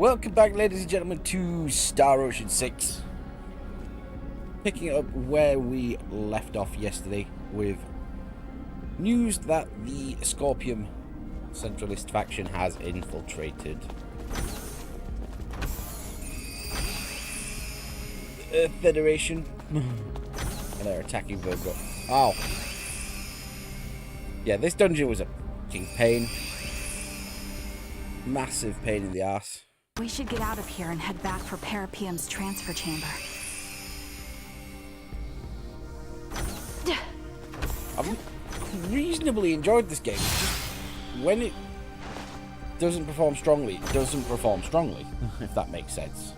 Welcome back, ladies and gentlemen, to Star Ocean 6. Picking up where we left off yesterday with news that the Scorpion Centralist faction has infiltrated the Federation and are attacking Vergold. Oh. Yeah, this dungeon was a fucking pain. Massive pain in the ass. We should get out of here and head back for Parapium's transfer chamber. I've reasonably enjoyed this game. It's just when it doesn't perform strongly, it doesn't perform strongly, if that makes sense.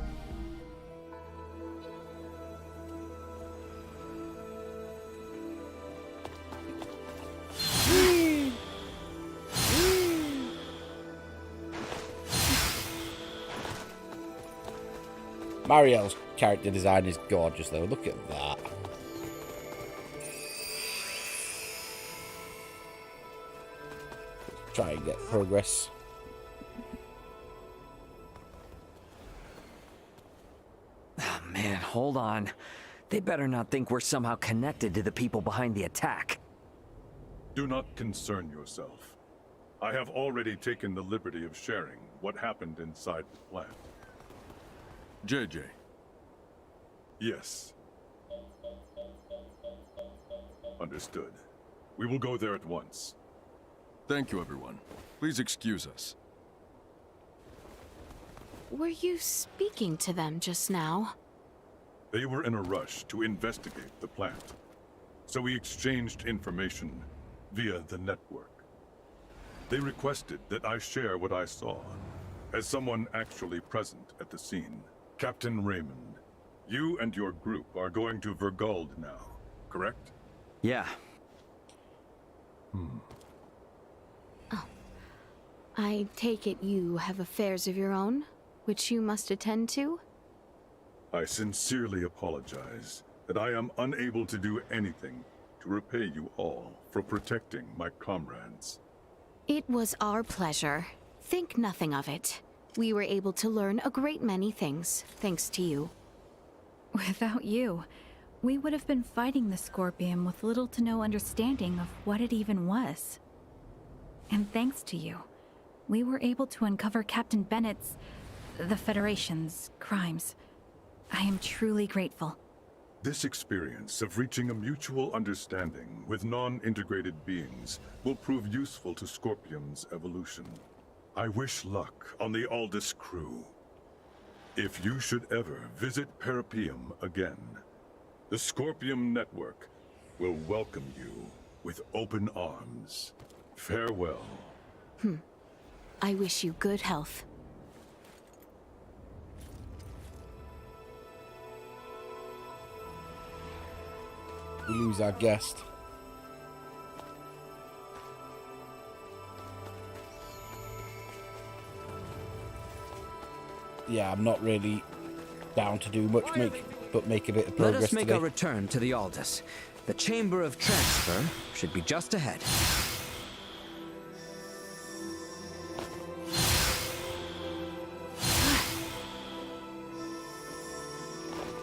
Mariel's character design is gorgeous though, look at that. Let's try and get progress. Oh man, hold on. They better not think we're somehow connected to the people behind the attack. Do not concern yourself. I have already taken the liberty of sharing what happened inside the plant. JJ. Yes. Understood. We will go there at once. Thank you, everyone. Please excuse us. Were you speaking to them just now? They were in a rush to investigate the plant, so we exchanged information via the network. They requested that I share what I saw, as someone actually present at the scene. Captain Raymond, you and your group are going to Vergold now, correct? Yeah. Oh. I take it you have affairs of your own, which you must attend to? I sincerely apologize that I am unable to do anything to repay you all for protecting my comrades. It was our pleasure. Think nothing of it. We were able to learn a great many things, thanks to you. Without you, we would have been fighting the Scorpion with little to no understanding of what it even was. And thanks to you, we were able to uncover Captain Bennett's, the Federation's, crimes. I am truly grateful. This experience of reaching a mutual understanding with non-integrated beings will prove useful to Scorpion's evolution. I wish luck on the Aldous crew. If you should ever visit Parapium again, the Scorpion Network will welcome you with open arms. Farewell. I wish you good health. We lose our guest. Yeah, I'm not really down to do much, but make a bit of progress. Let us make today. a return to the Aldous. The Chamber of Transfer should be just ahead.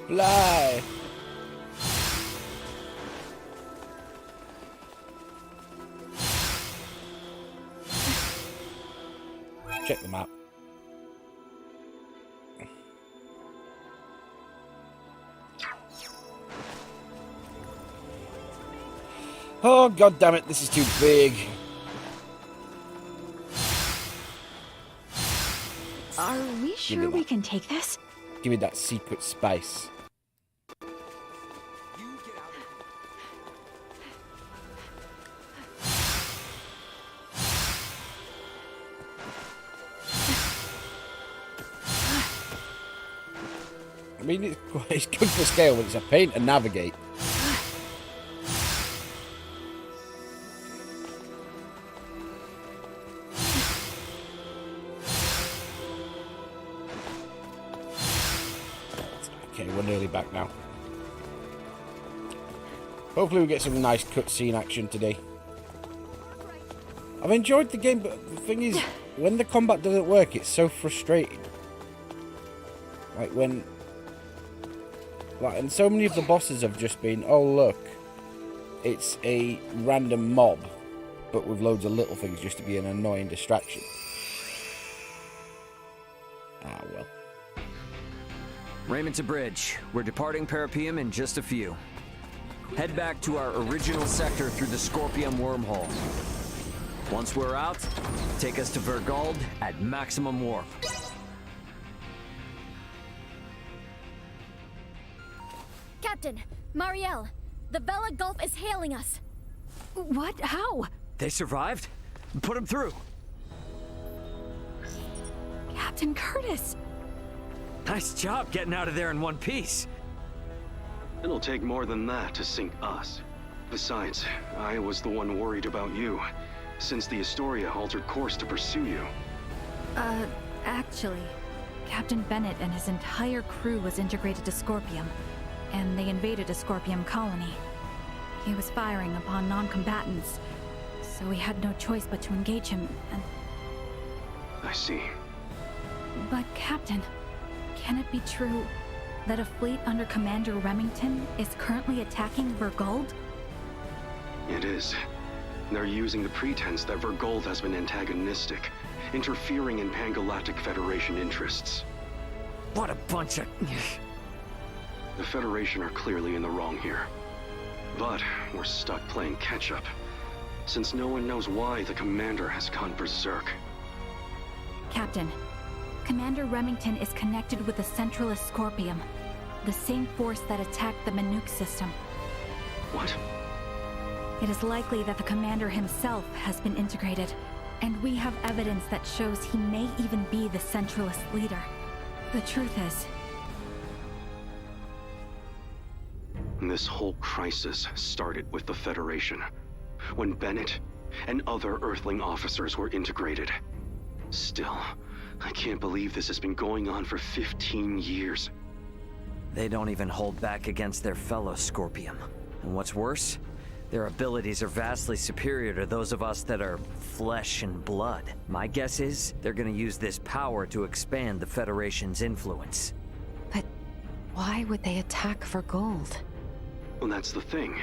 Fly! Check the map. Oh, god damn it, this is too big. Are we sure we can take this? Give me that secret space. I mean, it's good for scale, but it's a pain to navigate. Okay, we're nearly back now. Hopefully we get some nice cutscene action today. I've enjoyed the game, but the thing is, when the combat doesn't work, it's so frustrating. Like when... Like, and so many of the bosses have just been, oh look, it's a random mob, but with loads of little things just to be an annoying distraction. Ah, well. Raymond to bridge. We're departing Parapeum in just a few. Head back to our original sector through the Scorpium wormhole. Once we're out, take us to Vergold at maximum warp. Captain, Marielle, the Vela Gulf is hailing us. What? How? They survived? Put them through. Captain Curtis! Nice job getting out of there in one piece. It'll take more than that to sink us. Besides, I was the one worried about you, since the Astoria altered course to pursue you. Actually, Captain Bennett and his entire crew was integrated to Scorpium, and they invaded a Scorpium colony. He was firing upon non-combatants, so we had no choice but to engage him, and... I see. But Captain, can it be true that a fleet under Commander Remington is currently attacking Vergold? It is. They're using the pretense that Vergold has been antagonistic, interfering in Pan-Galactic Federation interests. What a bunch of... The Federation are clearly in the wrong here. But we're stuck playing catch-up, since no one knows why the Commander has gone berserk. Captain, Commander Remington is connected with the Centralist Scorpium, the same force that attacked the Manuke system. What? It is likely that the Commander himself has been integrated, and we have evidence that shows he may even be the Centralist leader. The truth is... This whole crisis started with the Federation, when Bennett and other Earthling officers were integrated. Still, I can't believe this has been going on for 15 years. They don't even hold back against their fellow Scorpium. And what's worse, their abilities are vastly superior to those of us that are flesh and blood. My guess is they're gonna use this power to expand the Federation's influence. But why would they attack Vergold? Well, that's the thing.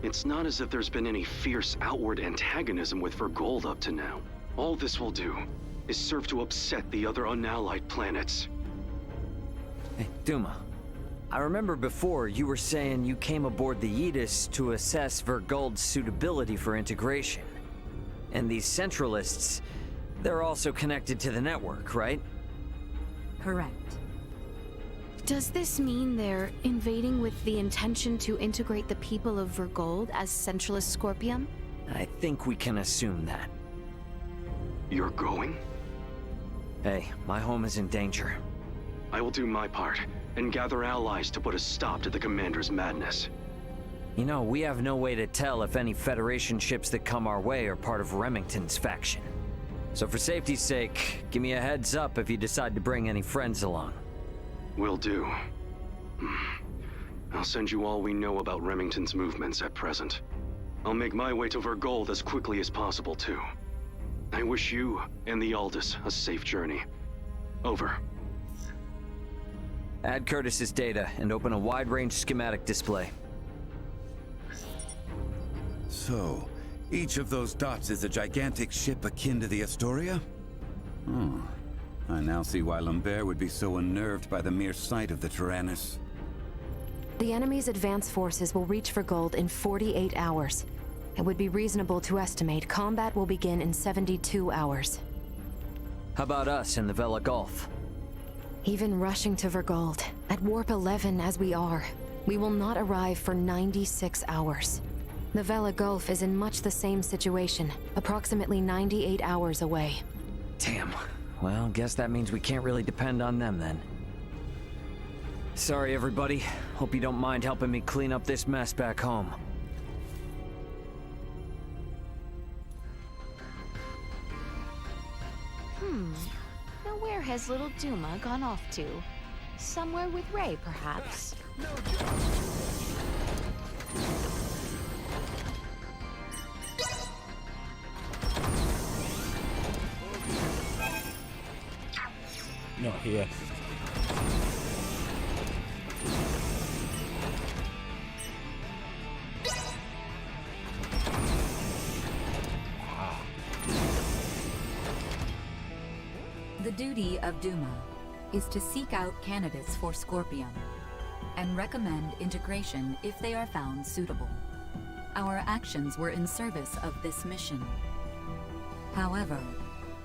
It's not as if there's been any fierce outward antagonism with Vergold up to now. All this will do is serve to upset the other unallied planets. Hey, Duma. I remember before you were saying you came aboard the Aegis to assess Vergold's suitability for integration. And these Centralists, they're also connected to the network, right? Correct. Does this mean they're invading with the intention to integrate the people of Vergold as Centralist Scorpium? I think we can assume that. You're going? Hey, my home is in danger. I will do my part, and gather allies to put a stop to the Commander's madness. You know, we have no way to tell if any Federation ships that come our way are part of Remington's faction. So for safety's sake, give me a heads up if you decide to bring any friends along. Will do. I'll send you all we know about Remington's movements at present. I'll make my way to Vergold as quickly as possible, too. I wish you and the Aldous a safe journey. Over. Add Curtis's data and open a wide-range schematic display. So, each of those dots is a gigantic ship akin to the Astoria? Hmm. I now see why Lambert would be so unnerved by the mere sight of the Tyrannus. The enemy's advance forces will reach Vergold in 48 hours. It would be reasonable to estimate combat will begin in 72 hours. How about us in the Vela Gulf? Even rushing to Vergold, at Warp 11 as we are, we will not arrive for 96 hours. The Vela Gulf is in much the same situation, approximately 98 hours away. Damn. Well, guess that means we can't really depend on them then. Sorry, everybody. Hope you don't mind helping me clean up this mess back home. Now where has little Duma gone off to? Somewhere with Ray, perhaps? Not here. The duty of Duma is to seek out candidates for Scorpium and recommend integration if they are found suitable. Our actions were in service of this mission. However,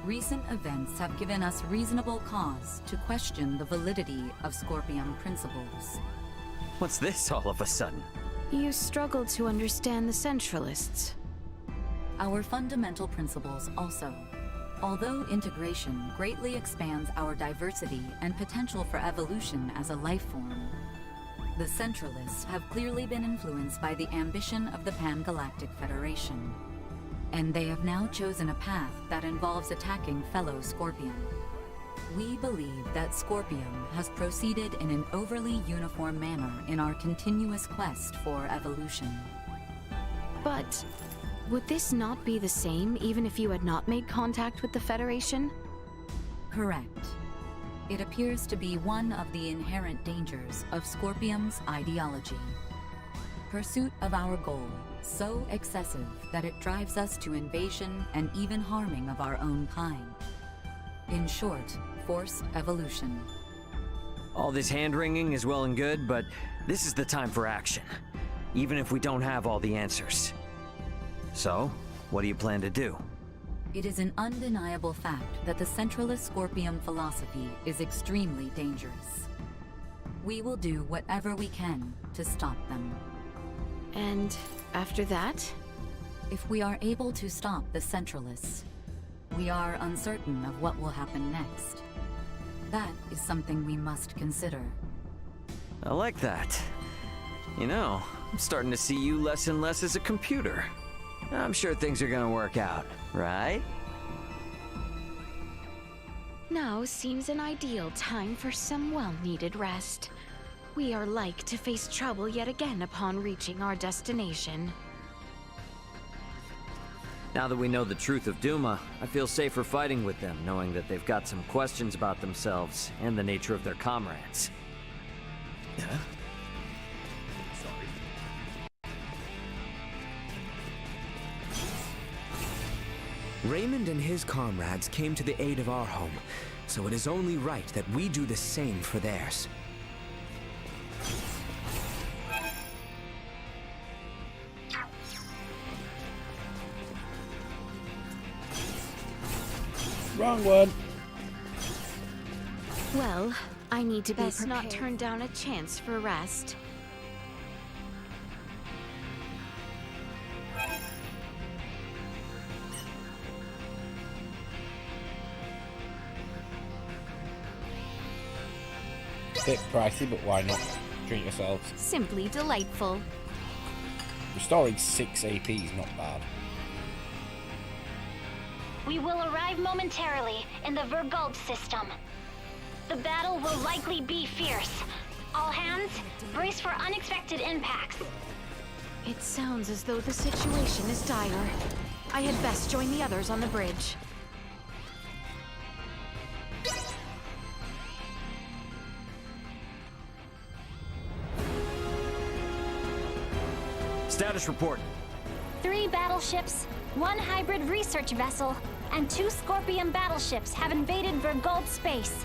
recent events have given us reasonable cause to question the validity of Scorpium principles. What's this all of a sudden? You struggle to understand the Centralists. Our fundamental principles also. Although integration greatly expands our diversity and potential for evolution as a life form, the Centralists have clearly been influenced by the ambition of the Pan-Galactic Federation. And they have now chosen a path that involves attacking fellow Scorpion. We believe that Scorpium has proceeded in an overly uniform manner in our continuous quest for evolution. But would this not be the same even if you had not made contact with the Federation? Correct. It appears to be one of the inherent dangers of Scorpium's ideology. Pursuit of our goal, so excessive that it drives us to invasion and even harming of our own kind. In short, forced evolution. All this hand-wringing is well and good, but this is the time for action, even if we don't have all the answers. So, what do you plan to do? It is an undeniable fact that the Centralist Scorpium philosophy is extremely dangerous. We will do whatever we can to stop them. And after that? If we are able to stop the Centralists, we are uncertain of what will happen next. That is something we must consider. I like that. You know, I'm starting to see you less and less as a computer. I'm sure things are gonna work out, right? Now seems an ideal time for some well-needed rest. We are like to face trouble yet again upon reaching our destination. Now that we know the truth of Duma, I feel safer fighting with them, knowing that they've got some questions about themselves and the nature of their comrades. Yeah? Raymond and his comrades came to the aid of our home, so it is only right that we do the same for theirs. Wrong one. Well, I need to Best not turn down a chance for rest. Bit pricey, but why not? Treat yourselves. Simply delightful. Restoring 6 AP is not bad. We will arrive momentarily in the Vergold system. The battle will likely be fierce. All hands, brace for unexpected impacts. It sounds as though the situation is dire. I had best join the others on the bridge. Status report. 3 battleships, 1 hybrid research vessel, and 2 Scorpion battleships have invaded Vergold space.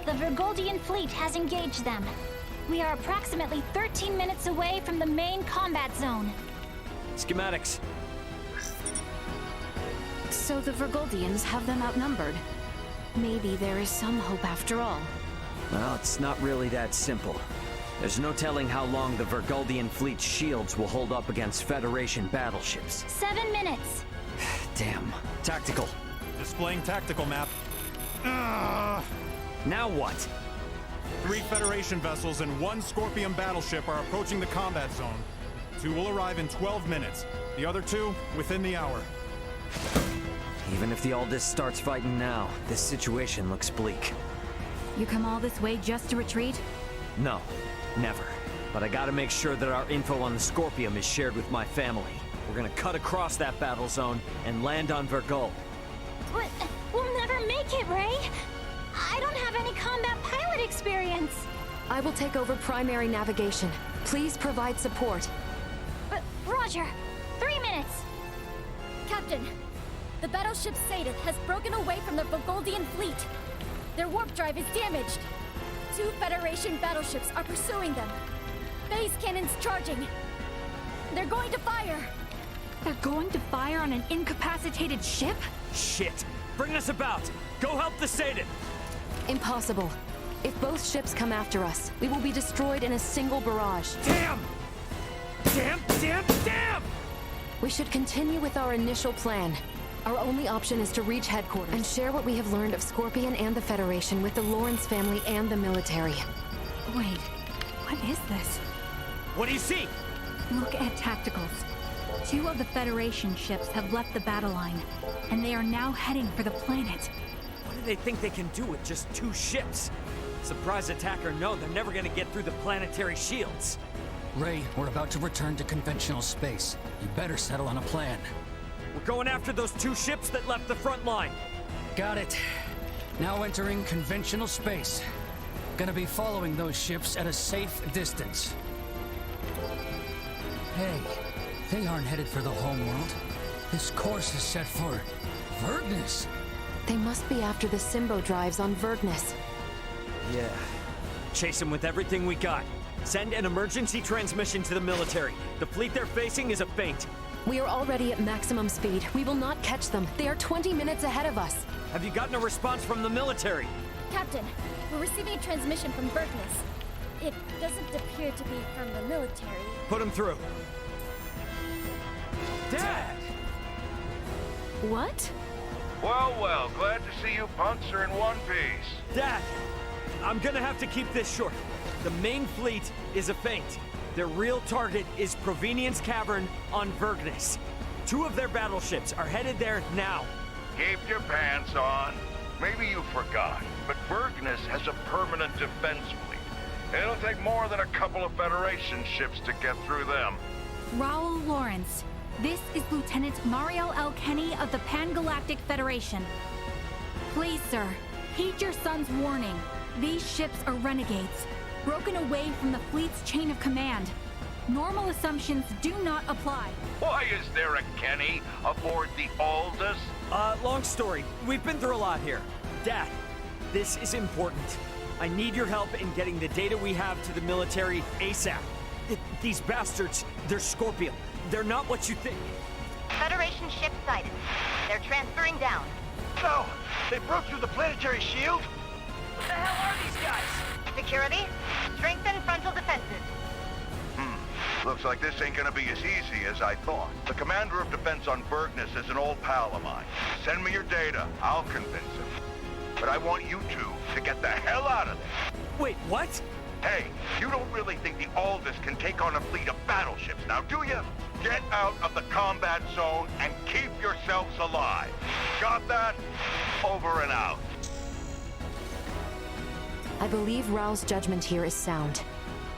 The Vergoldian fleet has engaged them. We are approximately 13 minutes away from the main combat zone. Schematics. So the Vergoldians have them outnumbered. Maybe there is some hope after all. Well, it's not really that simple. There's no telling how long the Vergoldian fleet's shields will hold up against Federation battleships. 7 minutes. Damn. Tactical. Displaying tactical map. Now what? 3 Federation vessels and 1 Scorpion battleship are approaching the combat zone. 2 will arrive in 12 minutes. The other 2 within the hour. Even if the Aldis starts fighting now, this situation looks bleak. You come all this way just to retreat? No, never. But I gotta make sure that our info on the Scorpium is shared with my family. We're gonna cut across that battle zone and land on Vergold. But we'll never make it, Ray. I don't have any combat pilot experience. I will take over primary navigation. Please provide support. But Roger, 3 minutes. Captain, the battleship Sadith has broken away from the Vergoldian fleet. Their warp drive is damaged. 2 Federation battleships are pursuing them. Phase cannons charging. They're going to fire. They're going to fire on an incapacitated ship? Shit! Bring us about! Go help the Satan! Impossible. If both ships come after us, we will be destroyed in a single barrage. Damn! Damn, damn, damn! We should continue with our initial plan. Our only option is to reach headquarters and share what we have learned of Scorpion and the Federation with the Lawrence family and the military. Wait, what is this? What do you see? Look at tacticals. 2 of the Federation ships have left the battle line, and they are now heading for the planet. What do they think they can do with just 2 ships? Surprise attack or no, they're never gonna get through the planetary shields. Ray, we're about to return to conventional space. You better settle on a plan. We're going after those 2 ships that left the front line. Got it. Now entering conventional space. Gonna be following those ships at a safe distance. Hey, they aren't headed for the homeworld. This course is set for Virgness. They must be after the Symbo drives on Virgness. Yeah. Chase them with everything we got. Send an emergency transmission to the military. The fleet they're facing is a feint. We are already at maximum speed. We will not catch them. They are 20 minutes ahead of us. Have you gotten a response from the military? Captain, we're receiving a transmission from Virgness. It doesn't appear to be from the military. Put them through. Dad! What? Well, well, glad to see you punks are in one piece. Dad! I'm gonna have to keep this short. The main fleet is a feint. Their real target is Provenience Cavern on Virgness. 2 of their battleships are headed there now. Keep your pants on. Maybe you forgot, but Virgness has a permanent defense fleet. It'll take more than a couple of Federation ships to get through them. Raoul Lawrence, this is Lieutenant Mariel L. Kenny of the Pan-Galactic Federation. Please, sir, heed your son's warning. These ships are renegades, broken away from the fleet's chain of command. Normal assumptions do not apply. Why is there a Kenny aboard the Aldous? Long story. We've been through a lot here. Dad, this is important. I need your help in getting the data we have to the military ASAP. These bastards, they're Scorpion. They're not what you think. Federation ship sighted. They're transferring down. No! They broke through the planetary shield? What the hell are these guys? Security, strengthen frontal defenses. Looks like this ain't gonna be as easy as I thought. The commander of defense on Virgness is an old pal of mine. Send me your data. I'll convince him. But I want you two to get the hell out of there. Wait, what? Hey, you don't really think the Aldous can take on a fleet of battleships now, do you? Get out of the combat zone and keep yourselves alive. Got that? Over and out. I believe Rao's judgment here is sound.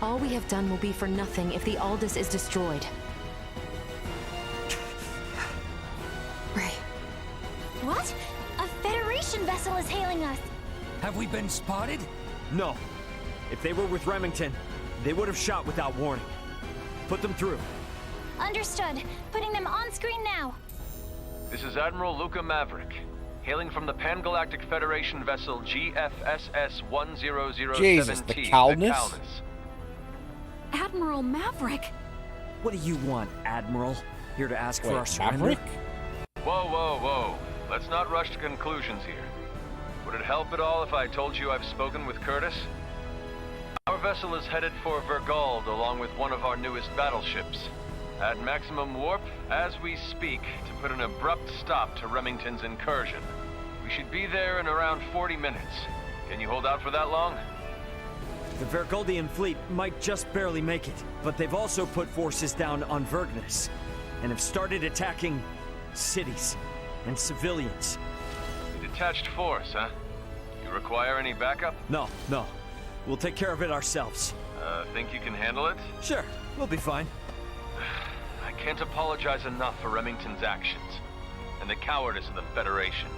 All we have done will be for nothing if the Aldous is destroyed. Ray. What? A Federation vessel is hailing us. Have we been spotted? No. If they were with Remington, they would have shot without warning. Put them through. Understood. Putting them on screen now. This is Admiral Luca Maverick, hailing from the Pan-Galactic Federation vessel GFSS-1007T. Jesus, the Calnus? Admiral Maverick! What do you want, Admiral? Here to ask for our surrender? Maverick? Whoa, whoa, whoa. Let's not rush to conclusions here. Would it help at all if I told you I've spoken with Curtis? Our vessel is headed for Vergold along with one of our newest battleships. At maximum warp, as we speak, to put an abrupt stop to Remington's incursion. We should be there in around 40 minutes. Can you hold out for that long? The Vergoldian fleet might just barely make it, but they've also put forces down on Virgness, and have started attacking cities and civilians. A detached force, huh? You require any backup? No. We'll take care of it ourselves. Think you can handle it? Sure, we'll be fine. I can't apologize enough for Remington's actions, and the cowardice of the Federation.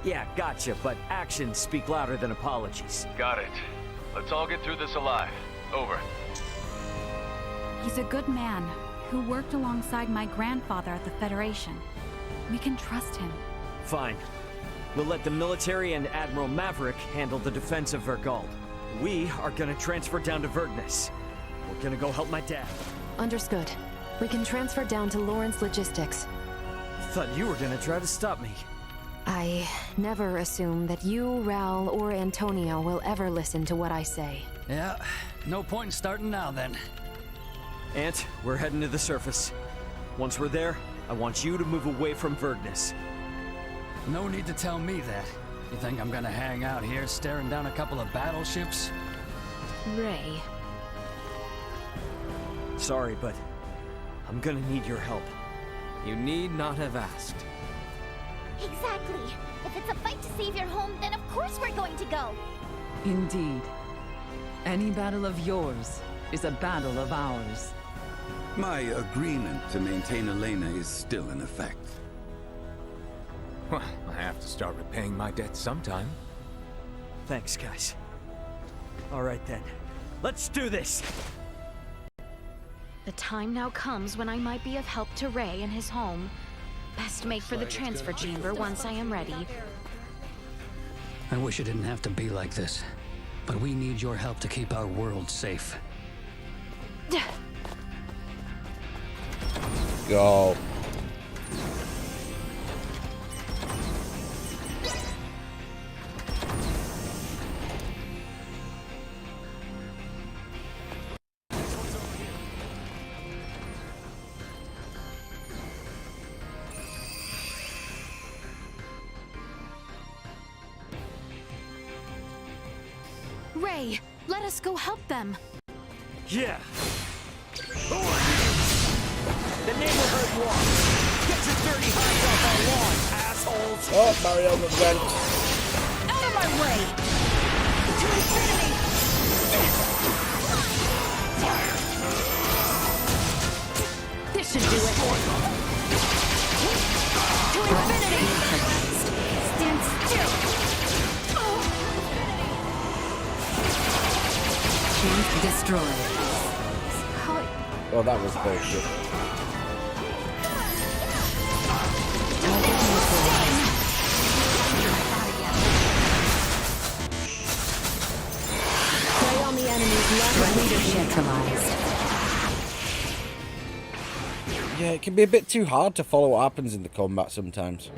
Yeah, gotcha, but actions speak louder than apologies. Got it. Let's all get through this alive. Over. He's a good man who worked alongside my grandfather at the Federation. We can trust him. Fine. We'll let the military and Admiral Maverick handle the defense of Vergold. We are gonna transfer down to Virgness. We're gonna go help my dad. Understood. We can transfer down to Lawrence Logistics. Thought you were gonna try to stop me. I never assume that you, Raul, or Antonio will ever listen to what I say. Yeah, no point in starting now then. Ant, we're heading to the surface. Once we're there, I want you to move away from Virgness. No need to tell me that. You think I'm gonna hang out here staring down a couple of battleships? Ray. Sorry, but I'm gonna need your help. You need not have asked. Exactly. If it's a fight to save your home, then of course we're going to go. Indeed. Any battle of yours is a battle of ours. My agreement to maintain Elena is still in effect. Well, I have to start repaying my debts sometime. Thanks, guys. All right then. Let's do this! The time now comes when I might be of help to Ray and his home. Best make for the transfer chamber once I am ready. I wish it didn't have to be like this, but we need your help to keep our world safe. Go. Ray, let us go help them. Yeah. Who are you? The neighborhood watch. Get your dirty hands off our lawn, assholes! Oh, Mario went. Out of my way! To infinity! This should do it. To infinity! Stand still! Destroyed. Oh, that was bullshit. Play on the enemy's left leadership. Yeah, it can be a bit too hard to follow what happens in the combat sometimes.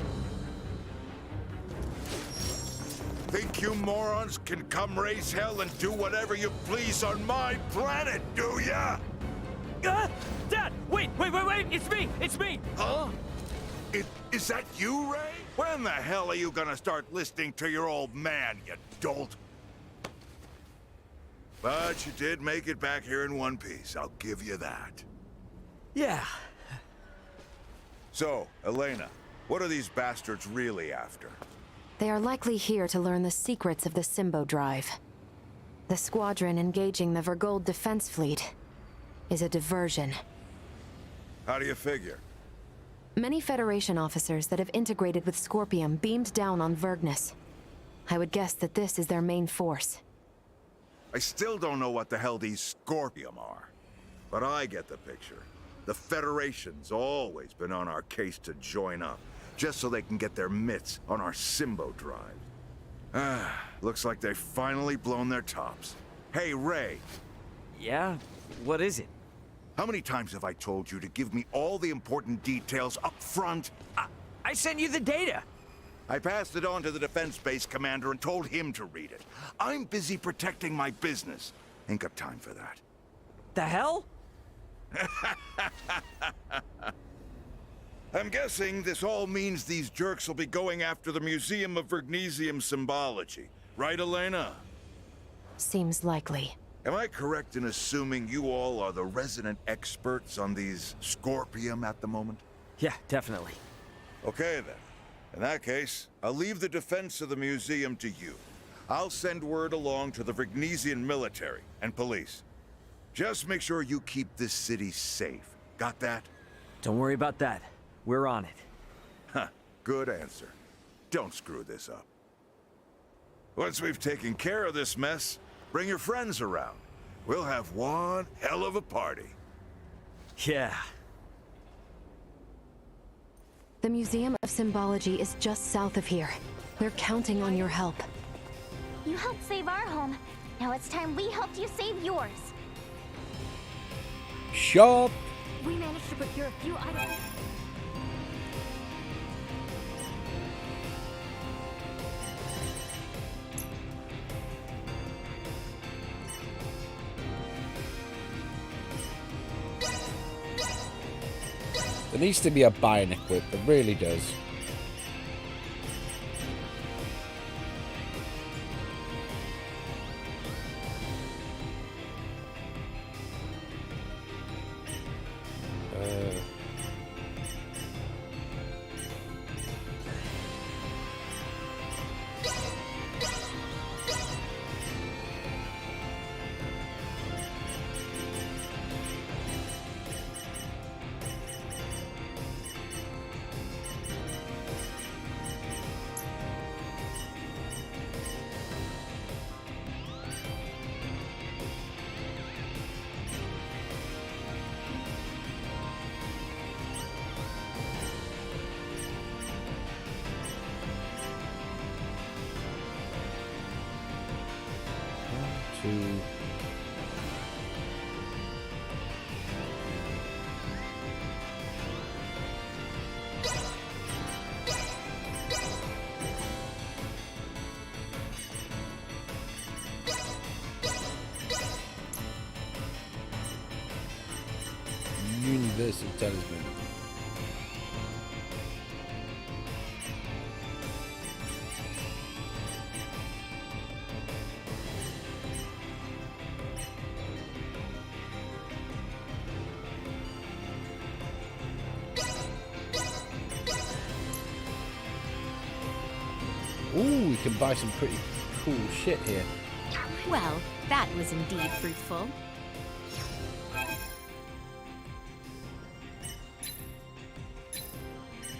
Think you morons can come raise hell and do whatever you please on my planet, do ya? Dad! Wait! It's me! Huh? Is that you, Ray? When the hell are you gonna start listening to your old man, you dolt? But you did make it back here in one piece, I'll give you that. Yeah. So, Elena, what are these bastards really after? They are likely here to learn the secrets of the Symbo Drive. The squadron engaging the Vergold defense fleet is a diversion. How do you figure? Many Federation officers that have integrated with Scorpium beamed down on Virgness. I would guess that this is their main force. I still don't know what the hell these Scorpium are. But I get the picture. The Federation's always been on our case to join up, just so they can get their mitts on our Symbo Drive. Looks like they've finally blown their tops. Hey, Ray. Yeah? What is it? How many times have I told you to give me all the important details up front? I sent you the data! I passed it on to the defense base commander and told him to read it. I'm busy protecting my business. Ain't got time for that. The hell? I'm guessing this all means these jerks will be going after the Museum of Vergnesium Symbology. Right, Elena? Seems likely. Am I correct in assuming you all are the resident experts on these Scorpium at the moment? Yeah, definitely. Okay, then. In that case, I'll leave the defense of the museum to you. I'll send word along to the Virgnesian military and police. Just make sure you keep this city safe. Got that? Don't worry about that. We're on it. Huh, good answer. Don't screw this up. Once we've taken care of this mess, bring your friends around. We'll have one hell of a party. Yeah. The Museum of Symbology is just south of here. We're counting on your help. You helped save our home. Now it's time we helped you save yours. Shop. We managed to procure a few items. There needs to be a buy and equip. There really does. Universal talisman. Ooh, we can buy some pretty cool shit here. Well, that was indeed fruitful.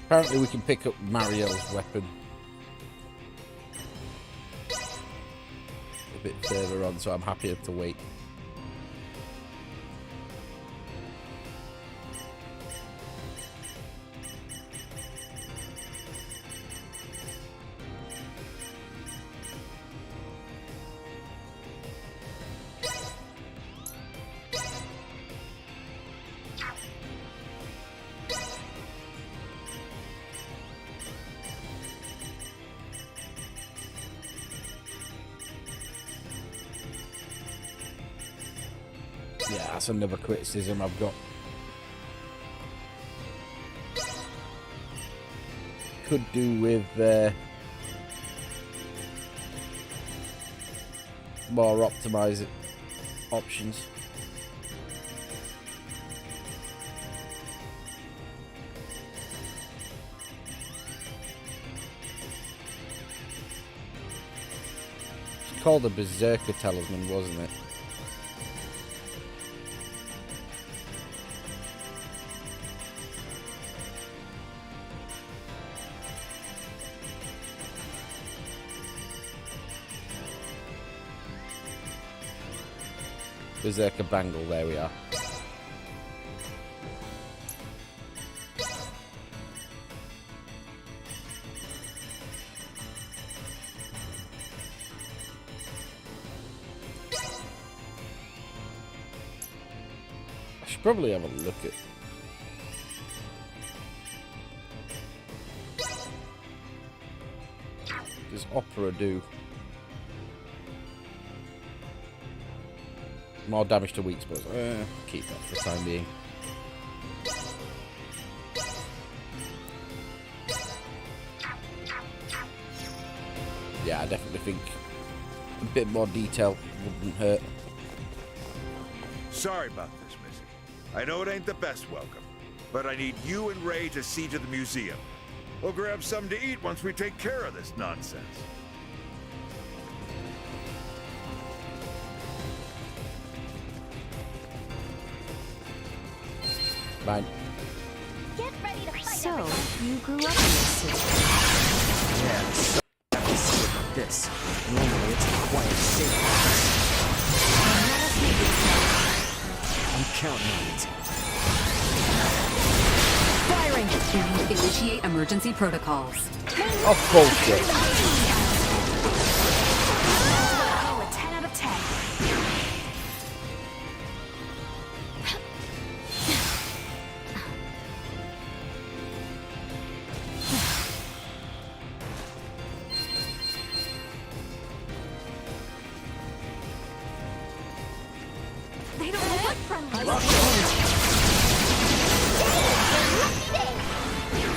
Apparently we can pick up Mariel's weapon a bit further on, so I'm happy to wait. Yeah, that's another criticism I've got. Could do with more optimized options. It's called a Berserker Talisman, wasn't it? Berserker Bangle, there we are. I should probably have a look at... Does Opera do? More damage to weak spots. Keep that for the time being. Yeah, I definitely think a bit more detail wouldn't hurt. Sorry about this, Missy. I know it ain't the best welcome, but I need you and Ray to see to the museum. We'll grab something to eat once we take care of this nonsense. Fine. Get ready to fight. So, you grew up in this city. Yeah, it's so happy to see it like this. Normally it's a quiet, safe place. Let us make it so. I'm counting on it. Fire Initiate emergency protocols. Of bullshit. Oh, a 10 out of 10. They don't look friendly.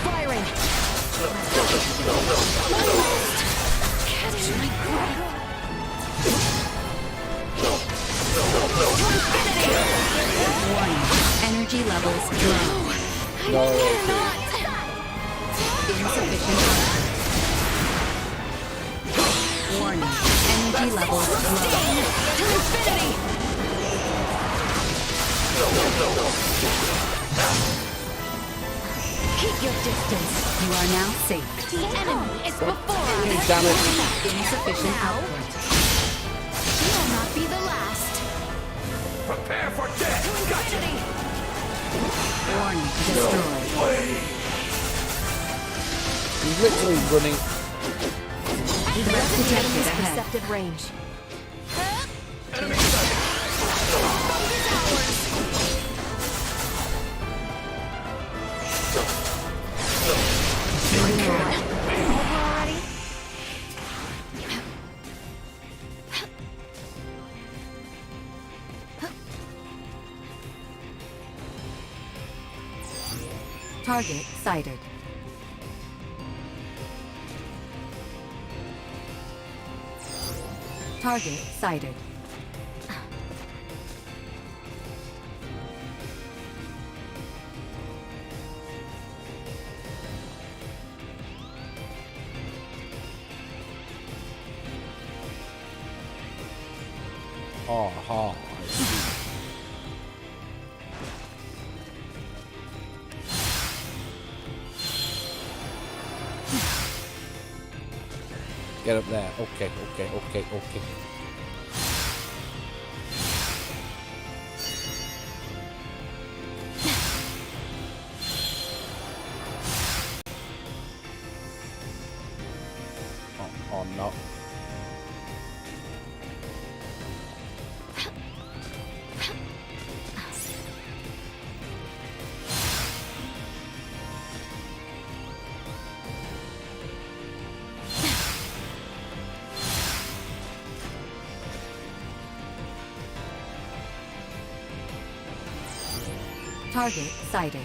Firing. Catch my breath. Warning. Energy levels low. No. Insufficient output. Warning. Energy levels low. To infinity. Keep your distance. You are now safe. The enemy is before us. Damn it. Insufficient output. You'll not be the last. Prepare for death! To infinity. Warning. Destroyed. He's literally running. Threat detected ahead. Perceptive range. Enemy sighted! Over already? Target sighted. Target sighted. Oh, I see. Get up there. Okay. Oh no. Target sighted.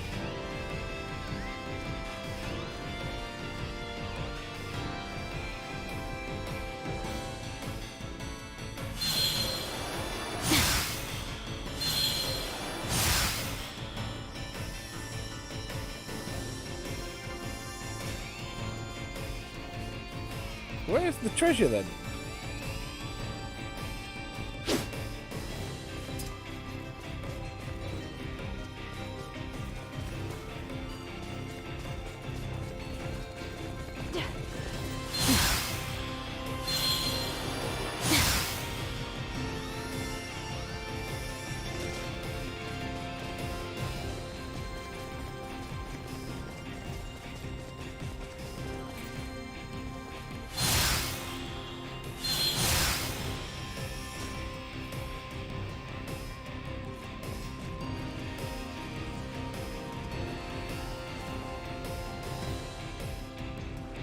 Where's the treasure then?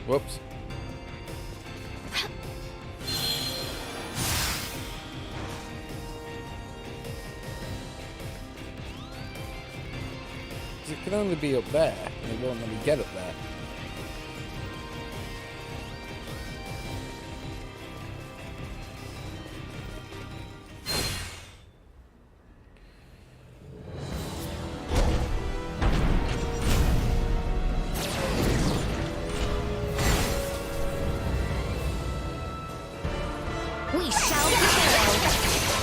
Whoops. It can only be up there, and it won't let me get up there. We shall prevail.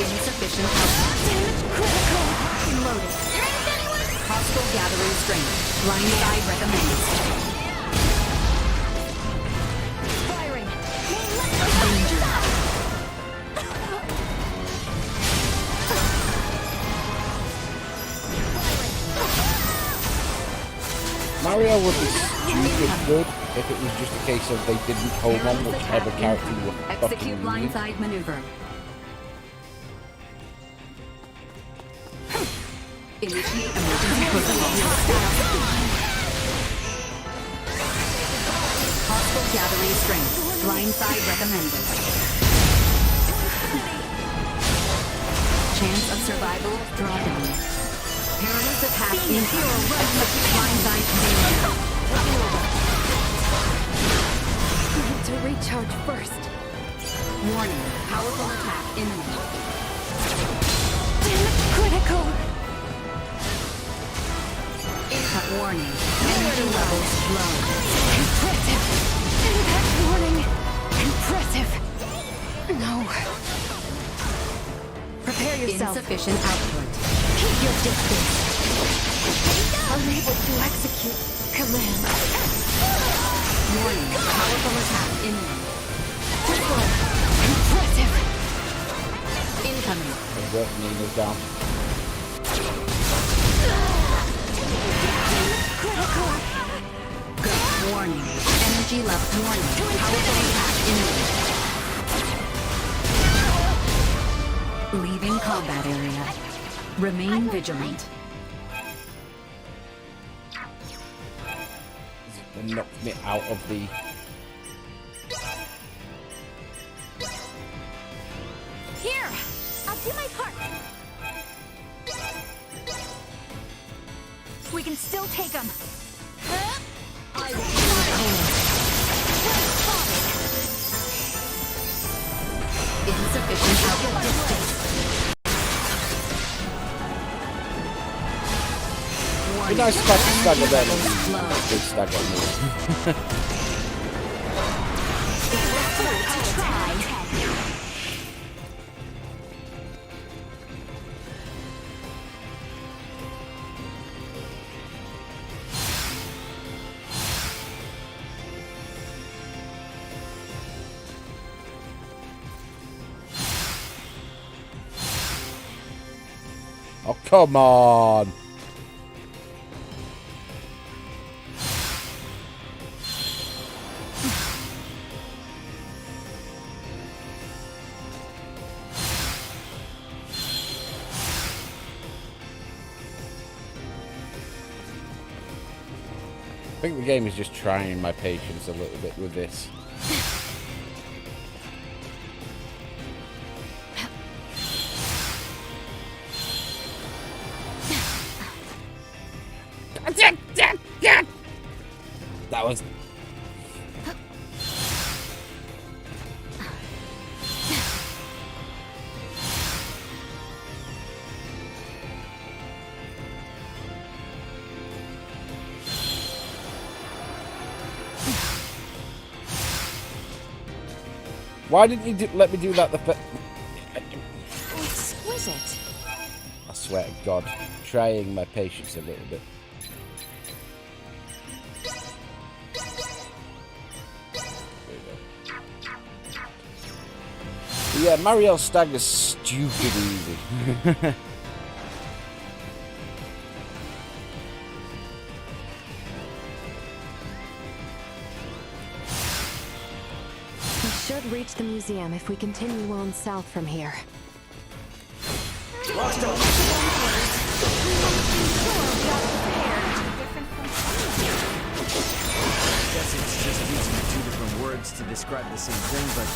Insufficient output. Damage critical. Loaded. Hostile gathering strength. Line side recommends. Firing. Danger. Now Mario would be stupid good if it was just a case of they didn't hold on whichever character you were fucking Execute using. blindside maneuver. Initiate emergency protocol. Hostile gathering strength. Blindside recommended. Chance of survival drawdown. Perilous attack in blindside failure. I need to recharge first. Warning, powerful attack imminent. Critical! Impact warning, energy levels low. Impressive! Impact warning! Impressive! No. Prepare yourself. Insufficient output. Keep your distance. Unable to execute command. Warning, powerful attack imminent. Impressive! Incoming. Nina's down. Critical! Warning, energy level warning. Powerful attack imminent. Leaving combat area. Remain vigilant. It knocked me out of the... Here! I'll do my part! We can still take them! I will Insufficient output. Be nice if I could stagger them and big stagger me. Oh, come on! I think the game is just trying my patience a little bit with this. That was... Why didn't you let me do that the first... Exquisite. I swear to God, trying my patience a little bit. Yeah, Mario Stagger's stupid easy. We should reach the museum if we continue on south from here. Guess it's just using two different words to describe the same thing, but...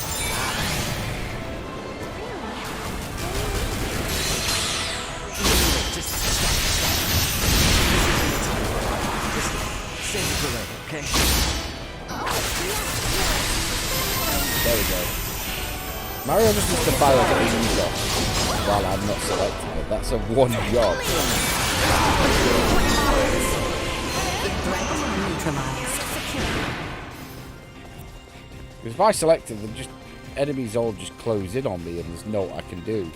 Just stop. Just save it for later, okay? There we go. Mario just needs to buy like a job while I'm not selecting it. That's a one job. Because if I select it, then just enemies all just close in on me and there's no I can do.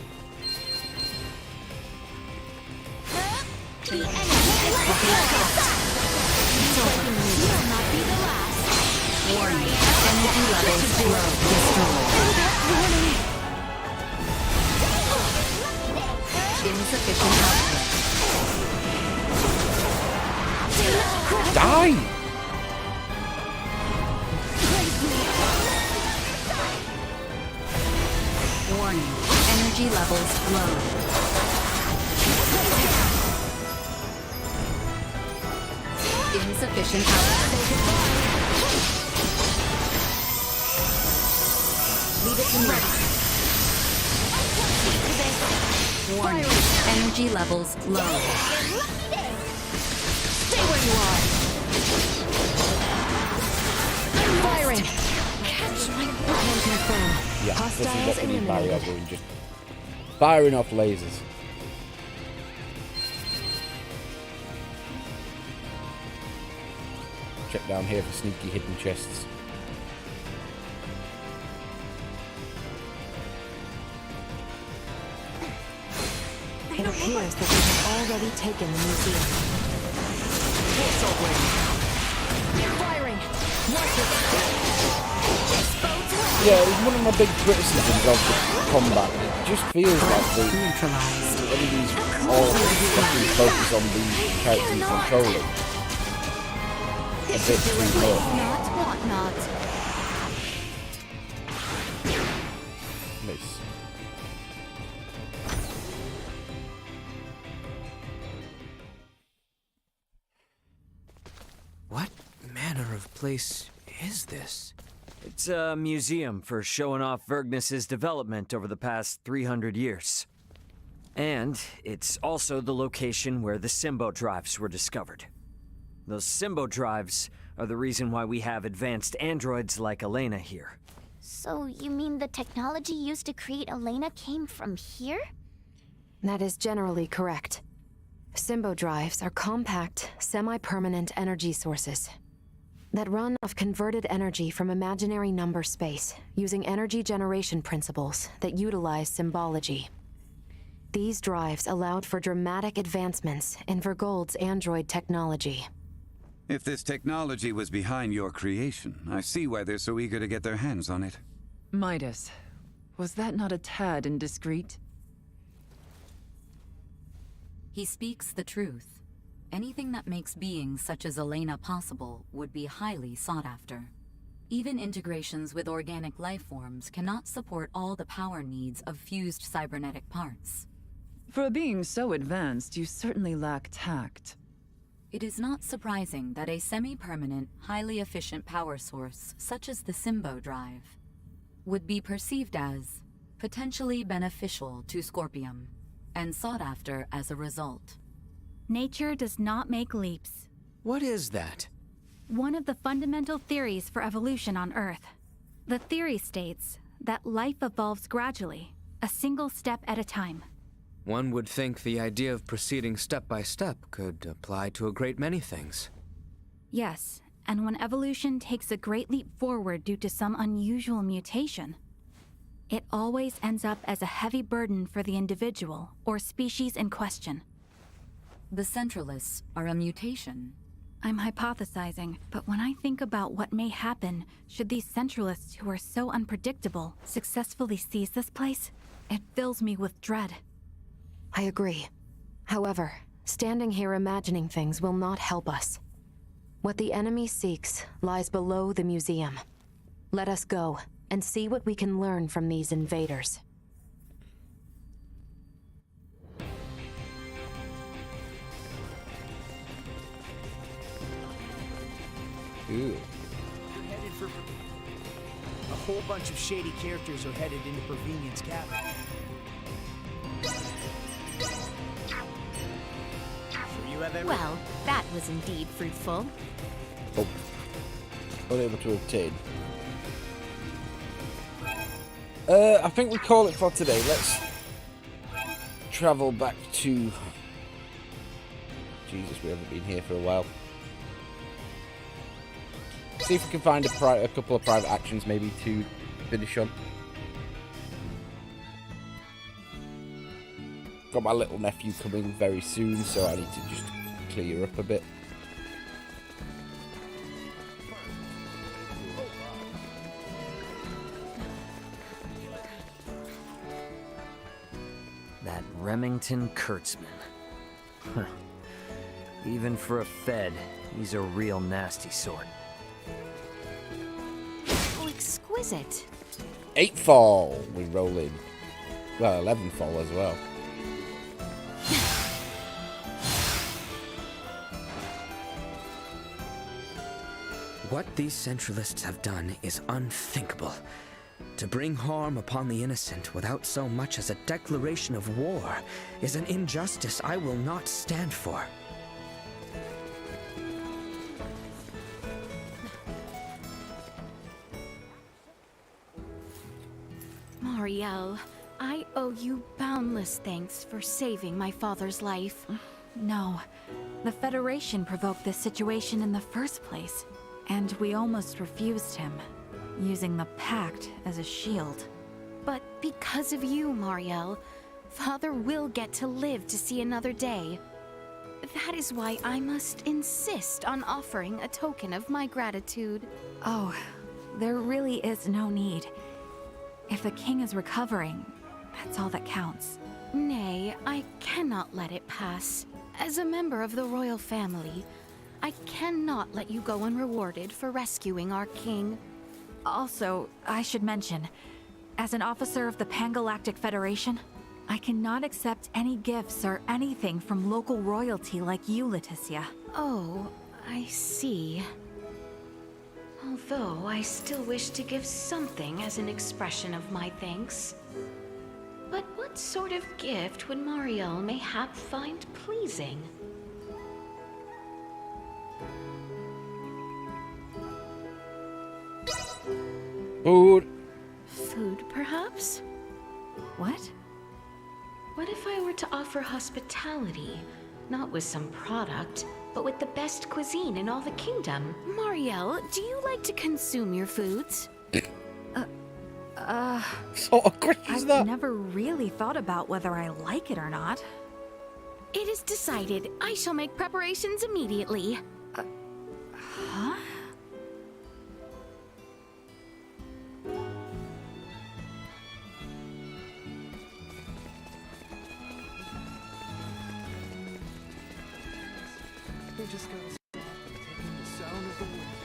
Warning, energy levels low. Insufficient output. Die! Why? Warning. Energy levels low. Insufficient power. Leave it to me. Warning. Energy levels low. Stay where you are. I'm firing. Catch my can confirm. Yeah, this is what we need Barrier doing, just firing off lasers. Check down here for sneaky hidden chests. It appears that we have already taken the museum. Firing! Watch it! Yeah, it's one of my big criticisms of the combat. It just feels like everybody's all fucking focused on the characters controlling. A bit too much. Nice. What manner of place is this? It's a museum for showing off Virgness's development over the past 300 years. And it's also the location where the Symbo drives were discovered. Those Symbo drives are the reason why we have advanced androids like Elena here. So you mean the technology used to create Elena came from here? That is generally correct. Symbo drives are compact, semi-permanent energy sources that run off converted energy from imaginary number space, using energy generation principles that utilize symbology. These drives allowed for dramatic advancements in Vergold's android technology. If this technology was behind your creation, I see why they're so eager to get their hands on it. Midas, was that not a tad indiscreet? He speaks the truth. Anything that makes beings such as Elena possible would be highly sought after. Even integrations with organic life forms cannot support all the power needs of fused cybernetic parts. For a being so advanced, you certainly lack tact. It is not surprising that a semi-permanent, highly efficient power source, such as the Symbo drive, would be perceived as potentially beneficial to Scorpium, and sought after as a result. Nature does not make leaps. What is that? One of the fundamental theories for evolution on Earth. The theory states that life evolves gradually, a single step at a time. One would think the idea of proceeding step by step could apply to a great many things. Yes, and when evolution takes a great leap forward due to some unusual mutation, it always ends up as a heavy burden for the individual or species in question. The Centralists are a mutation. I'm hypothesizing, but when I think about what may happen should these Centralists who are so unpredictable successfully seize this place, it fills me with dread. I agree. However, standing here imagining things will not help us. What the enemy seeks lies below the museum. Let us go and see what we can learn from these invaders. Ooh. We're headed for... A whole bunch of shady characters are headed into Provenient's cabin. Well, that was indeed fruitful. Oh. Unable to obtain. I think we call it for today. Let's travel back to... Jesus, we haven't been here for a while. See if we can find a couple of private actions maybe to finish on. Got my little nephew coming very soon, so I need to just clear up a bit. That Remington Kurtzman. Huh. Even for a Fed, He's a real nasty sort. Oh, exquisite. 8 fall we roll in. Well, 11 fall as well. What these Centralists have done is unthinkable. To bring harm upon the innocent without so much as a declaration of war is an injustice I will not stand for. Marielle, I owe you boundless thanks for saving my father's life. No, the Federation provoked this situation in the first place, and we almost refused him, using the Pact as a shield. But because of you, Marielle, Father will get to live to see another day. That is why I must insist on offering a token of my gratitude. Oh, there really is no need. If the king is recovering, that's all that counts. Nay, I cannot let it pass. As a member of the royal family, I cannot let you go unrewarded for rescuing our king. Also, I should mention, as an officer of the Pan-Galactic Federation, I cannot accept any gifts or anything from local royalty like you, Laeticia. Oh, I see. Although I still wish to give something as an expression of my thanks. But what sort of gift would Marielle mayhap find pleasing? Food. Food, perhaps? What? What if I were to offer hospitality? Not with some product, but with the best cuisine in all the kingdom. Marielle, do you like to consume your foods? What sort of question is that? I've never really thought about whether I like it or not. It is decided. I shall make preparations immediately. Huh? They just got us taking the sound of the wind.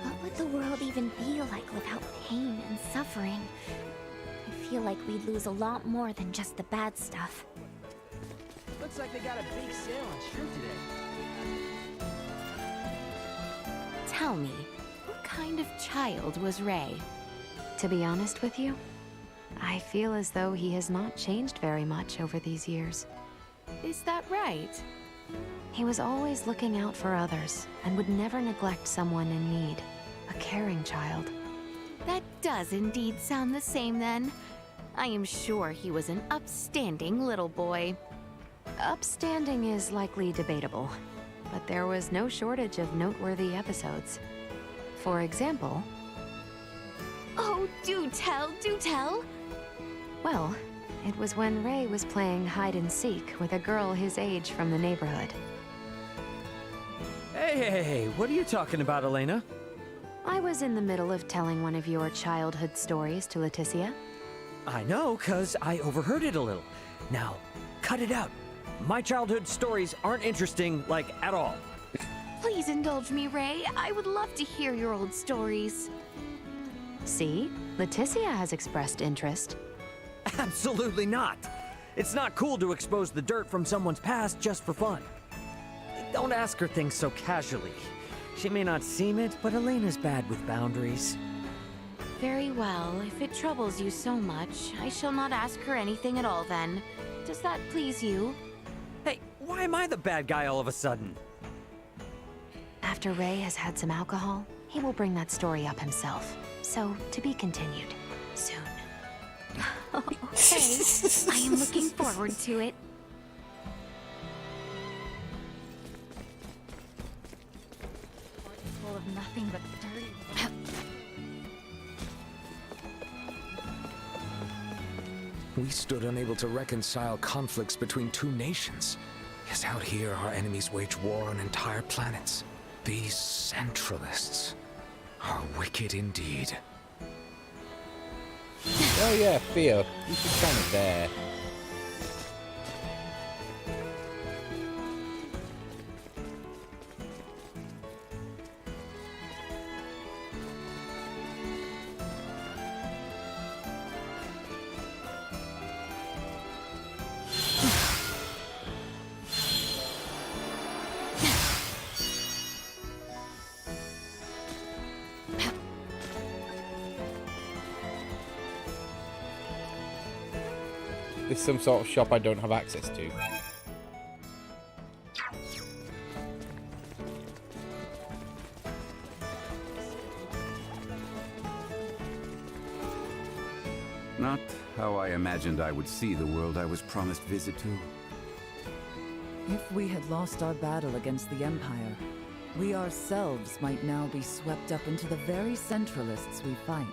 What would the world even be like without pain and suffering? I feel like we'd lose a lot more than just the bad stuff. Looks like they got a big sale on shrimp today. Tell me, what kind of child was Ray? To be honest with you, I feel as though he has not changed very much over these years. Is that right? He was always looking out for others and would never neglect someone in need. A caring child. That does indeed sound the same then. I am sure he was an upstanding little boy. Upstanding is likely debatable, but there was no shortage of noteworthy episodes. For example... Oh, do tell, do tell! Well, it was when Ray was playing hide-and-seek with a girl his age from the neighborhood. Hey, what are you talking about, Elena? I was in the middle of telling one of your childhood stories to Laeticia. I know, 'cause I overheard it a little. Now, cut it out. My childhood stories aren't interesting, like, at all. Please indulge me, Ray. I would love to hear your old stories. See? Laeticia has expressed interest. Absolutely not. It's not cool to expose the dirt from someone's past just for fun. Don't ask her things so casually. She may not seem it, but Elena's bad with boundaries. Very well. If it troubles you so much, I shall not ask her anything at all then. Does that please you? Hey, why am I the bad guy all of a sudden? After Ray has had some alcohol, he will bring that story up himself. So, to be continued. Soon. Okay. I am looking forward to it. Full of nothing but dirty... We stood unable to reconcile conflicts between two nations. Yet out here, our enemies wage war on entire planets. These Centralists are wicked indeed. Oh yeah, Theo. He's just kind of there. There's some sort of shop I don't have access to. Not how I imagined I would see the world I was promised visit to. If we had lost our battle against the Empire, we ourselves might now be swept up into the very Centralists we fight.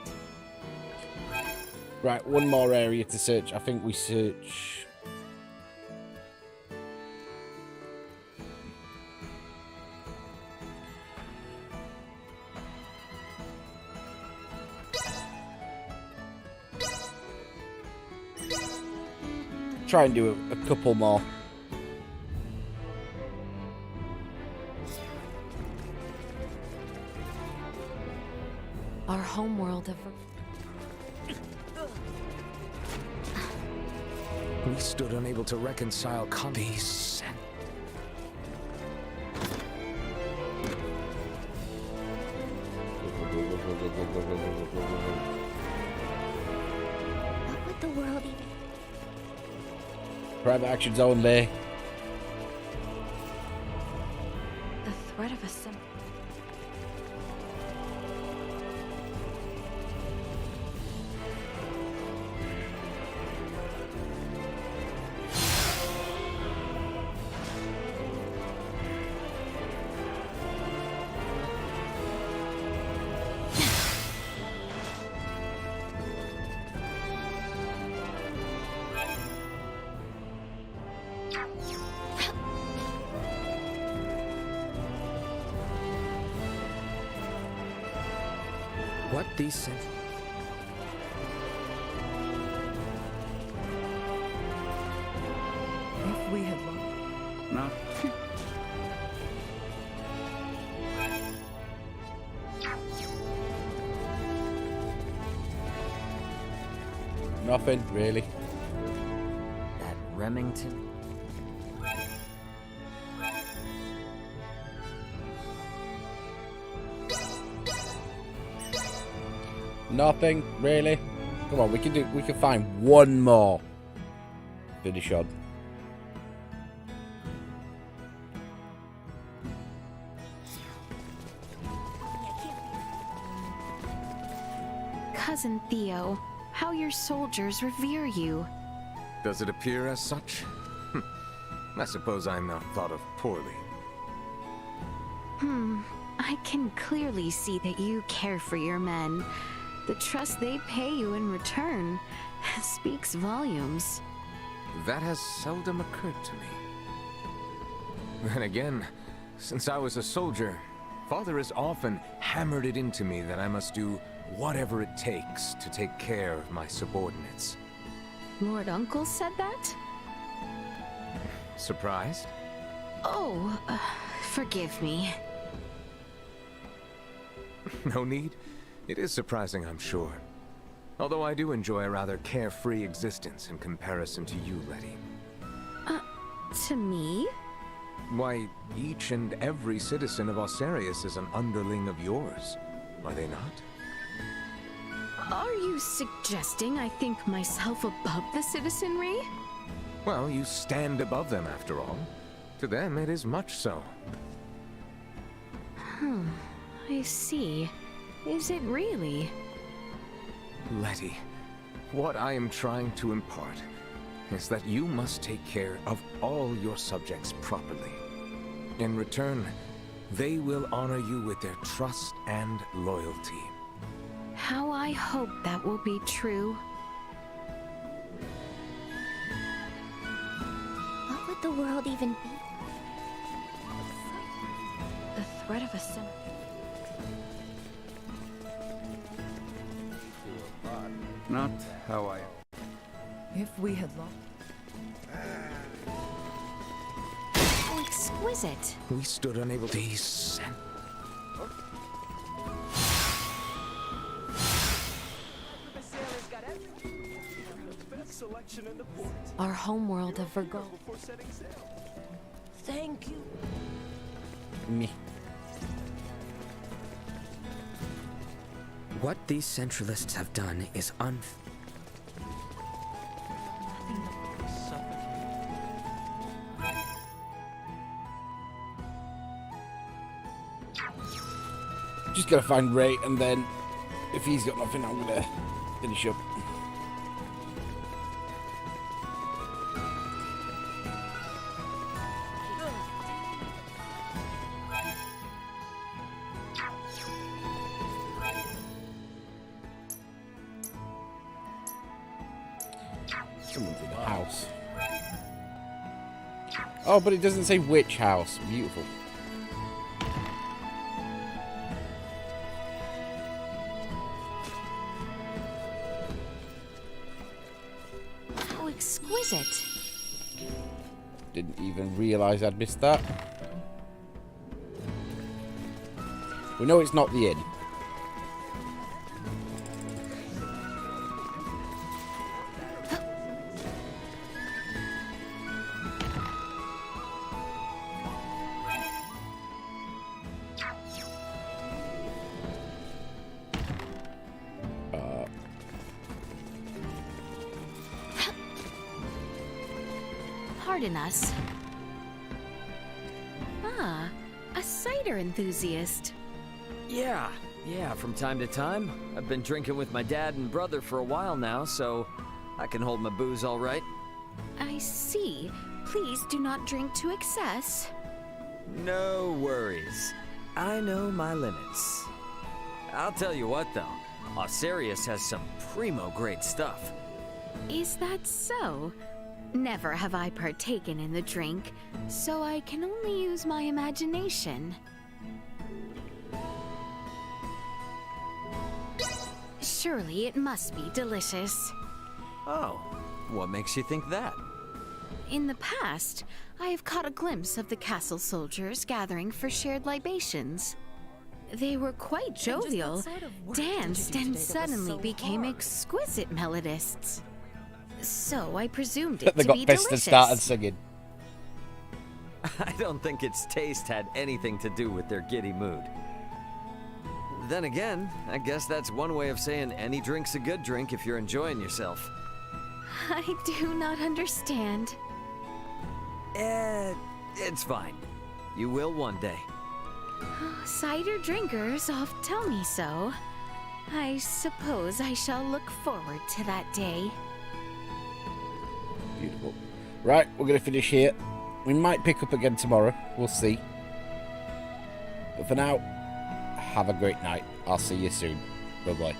Right, one more area to search. I think we search... Try and do a couple more. Our homeworld of... We stood unable to reconcile these. What would the world even... Private actions only. The threat of a sim... What these If we had lost... Not... Nothing, really. That Remington? Nothing, really. Come on, we can find one more finish on. Cousin Theo, how your soldiers revere you. Does it appear as such? I suppose I'm not thought of poorly. I can clearly see that you care for your men. The trust they pay you in return speaks volumes. That has seldom occurred to me. Then again, since I was a soldier, Father has often hammered it into me that I must do whatever it takes to take care of my subordinates. Lord Uncle said that? Surprised? Oh, forgive me. No need. It is surprising, I'm sure. Although I do enjoy a rather carefree existence in comparison to you, Letty. To me? Why, each and every citizen of Osarius is an underling of yours, are they not? Are you suggesting I think myself above the citizenry? Well, you stand above them, after all. To them, it is much so. I see. Is it really? Letty, what I am trying to impart is that you must take care of all your subjects properly. In return, they will honor you with their trust and loyalty. How I hope that will be true. What would the world even be? The threat of a sim... not how I... If we had lost... How exquisite. We stood unable to descend. Our homeworld of Vergold. Thank you. Me. What these Centralists have done is Just gotta find Ray, and then if he's got nothing, I'm gonna finish up. Someone's in the house. Oh, but it doesn't say which house. Beautiful. How exquisite. Didn't even realise I'd missed that. We know it's not the inn. Pardon us. Ah, a cider enthusiast. Yeah, from time to time. I've been drinking with my dad and brother for a while now, so I can hold my booze all right. I see. Please do not drink to excess. No worries. I know my limits. I'll tell you what, though. Osirius has some primo-grade stuff. Is that so? Never have I partaken in the drink, so I can only use my imagination. Surely it must be delicious. Oh, what makes you think that? In the past, I have caught a glimpse of the castle soldiers gathering for shared libations. They were quite jovial, danced, and suddenly became exquisite melodists. So I presumed it They to got be pissed delicious. and started singing. I don't think its taste had anything to do with their giddy mood. Then again, I guess that's one way of saying any drink's a good drink if you're enjoying yourself. I do not understand. It's fine. You will one day. Cider drinkers oft tell me so. I suppose I shall look forward to that day. Beautiful. Right, we're going to finish here. We might pick up again tomorrow. We'll see. But for now, have a great night. I'll see you soon. Bye-bye.